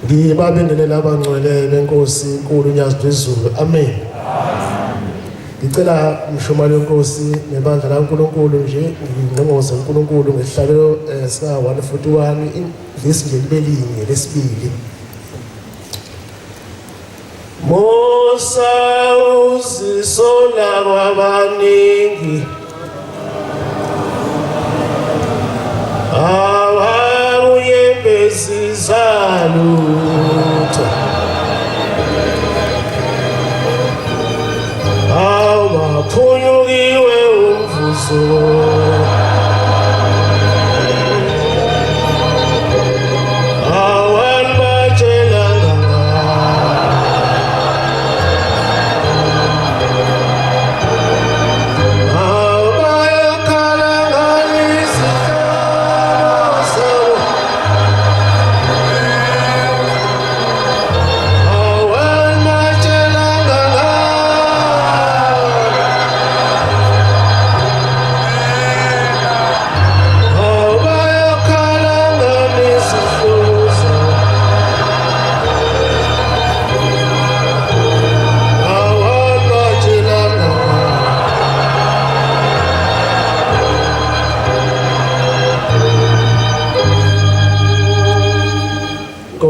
Ngibabingelela abangcwele benkosi inkulu Nyazi phezulu. Amen. Ngicela mshomali wenkosi nebandla laNkulunkulu nje ngingqongoze uNkulunkulu ngesihlalo sika 141 ivesi nje libe linye lesibili. Mosa uzisola kwabaningi awuyembezi zalutho awaphunyukiwe umvuzo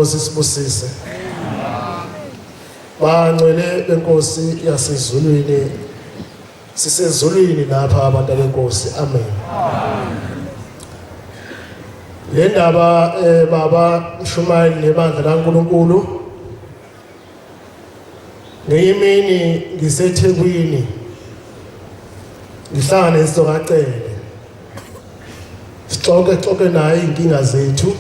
sisibusise bangcwele benkosi yasezulwini sisezulwini lapha abantu benkosi. Amen. Le ndaba baba Mshumayeli nebandla laNkulunkulu ngeyimini ngiseThekwini ngihlangana nesizokacele sixoxe naye inkinga zethu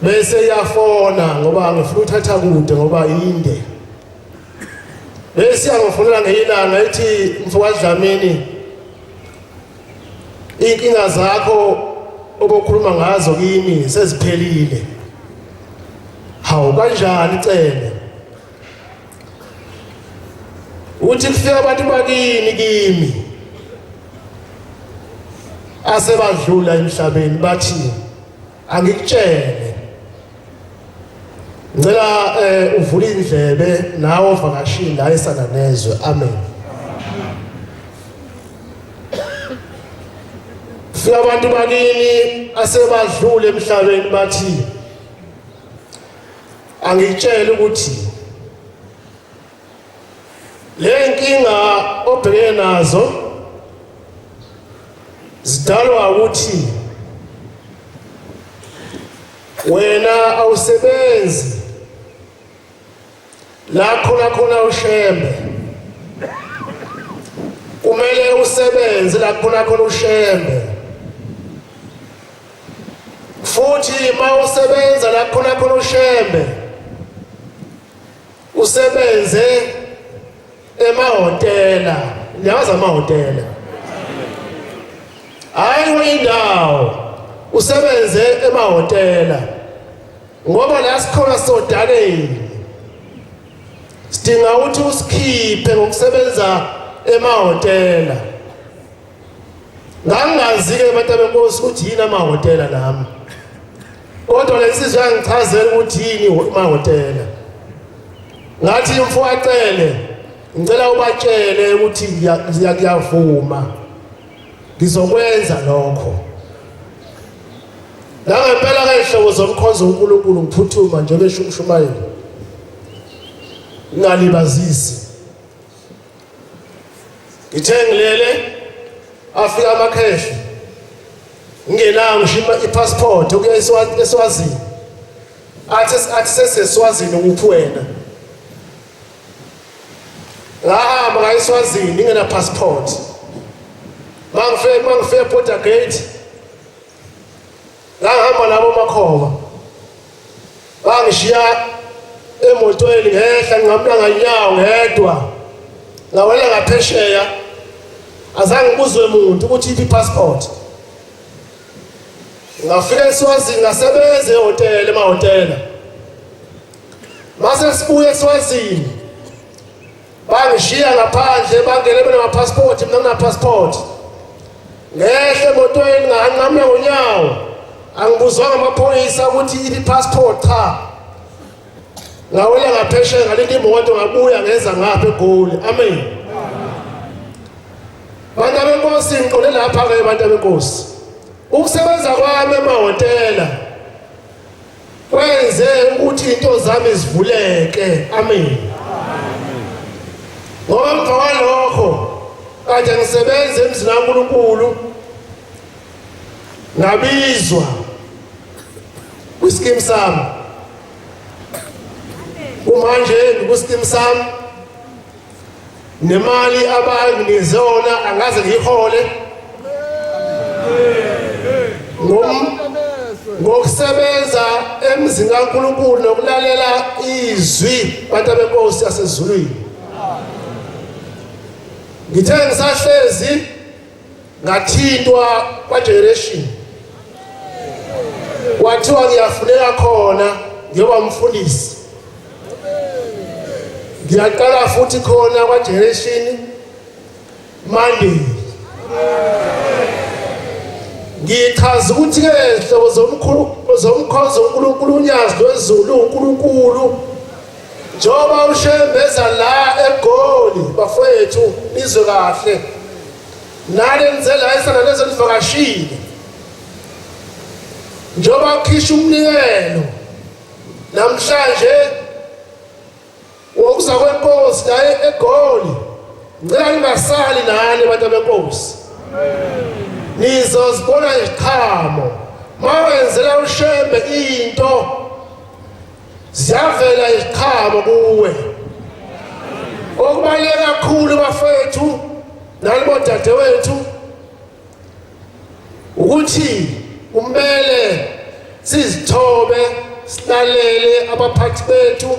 bese yafona ngoba ngifuna uthatha kude ngoba inde bese yangifonela ngeyilanga ethi mfowethu Dlamini inkinga zakho obokhuluma ngazo kimi seziphelile. Hawu kanjani cele uthi kufika abantu bakini kimi asebadlula emhlabeni bathi angikutshele ngicela uvule indlebe nawe ovakashini la esananezwe. Amen. Fika abantu bakini asebadlule emhlabeni bathi angitshela ukuthi le nkinga obhekene nazo zidalwa ukuthi wena awusebenzi la khona ushembe kumele usebenze la khona ushembe futhi mawusebenza la khona ushembe usebenze emahotela. Ngiyazi amahotela hayi indawo usebenze emahotela ngoba la sikhona sodaleni sidinga ukuthi usikhiphe ngokusebenza emahotela. Ngangazi-ke abantu benkosi ukuthi yini amahotela nami kodwa lensizwa yangichazela ukuthi yini amahotela. Ngathi mfowacele ngicela ubatshele ukuthi ngiyavuma ngizokwenza lokho. La ngempela kayihlobo zomkhonzo uNkulunkulu ngiphuthuma nje besho uMshumayeli ngalibazisi ngithengilele afika amakheshi ngingenanga ngishima ipassport ukuya eSwazini athi seseswazini uphi wena ngahamba ngaye eSwazini ngina passport mangifike border gate ngahamba nabo makhoba bangishiya emotweni ngehla ngamla nganyawo ngedwa ngawela ngaphesheya azange ngibuzwe umuntu ukuthi iphi passport. Ngafika eSwazini ngasebenza ehotel emahotela mase sibuye eSwazini bangishiya ngaphandle bangele bena passport mina ngina passport ngehle emotweni nganqamya ngonyawo angibuzwanga amaphoyisa ukuthi i-passport cha. Ngawela ngaphesheya ngaleli imoto ngabuya ngeza ngapha eGoli. Amen. Bantu benkosi ngiqole lapha ke bantu benkosi. Ukusebenza kwami emahotela kwenze ukuthi into zami zivuleke. Amen. Ngoba emva kwalokho kade ngisebenza emzini kaNkulunkulu ngabizwa kwiskimu sami. Manje ngikuskimu sami nemali abanginizona angaze ngiyihole ngokusebenza emzini kaNkulunkulu nokulalela izwi bantu benkosi yasezulwini. Ngithe ngisahlezi ngathintwa kwa-generation kwathiwa ngiyafuneka khona ngiyoba umfundisi. Ngiyaqala futhi khona kwa-generation Monday. Ngichaza ukuthi-ke hlobo zomkhozi uNkulunkulu unyazi lwezulu uNkulunkulu njengoba ushembeza la eGoli bafowethu nizwe kahle nale nizela esana lezo nivakashile njengoba ukhisha umnikelo namhlanje wokuza kwenkosi la eGoli ngicela ningasali nani bantu benkosi. Nizozibona iziqhamo mawenzela ushembe into ziyavela iziqhamo kuwe. Okubaluleke kakhulu bafethu nani bodadewethu ukuthi kumele sizithobe silalele abaphathi bethu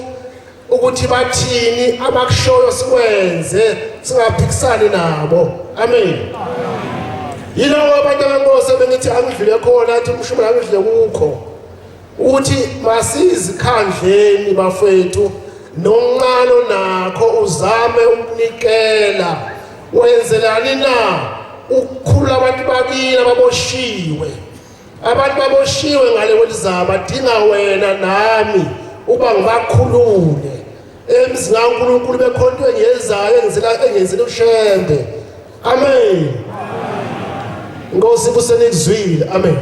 ukuthi bathini abakushoyo sikwenze singaphikisani nabo. Amen. Yilo abantu benkosi bengithi angidlule khona athi umshumela angidlule kukho ukuthi masizikhandleni bafethu nonqalo nakho uzame ukunikela wenzelani na ukukhulula abantu bakini ababoshiwe. Abantu baboshiwe ngale kwelizaba badinga wena nami uba ngibakhulule emzini kaNkulunkulu bekhontwe ngezayo engenzela ushembe. Amen. Ngosi busenizwile. Amen.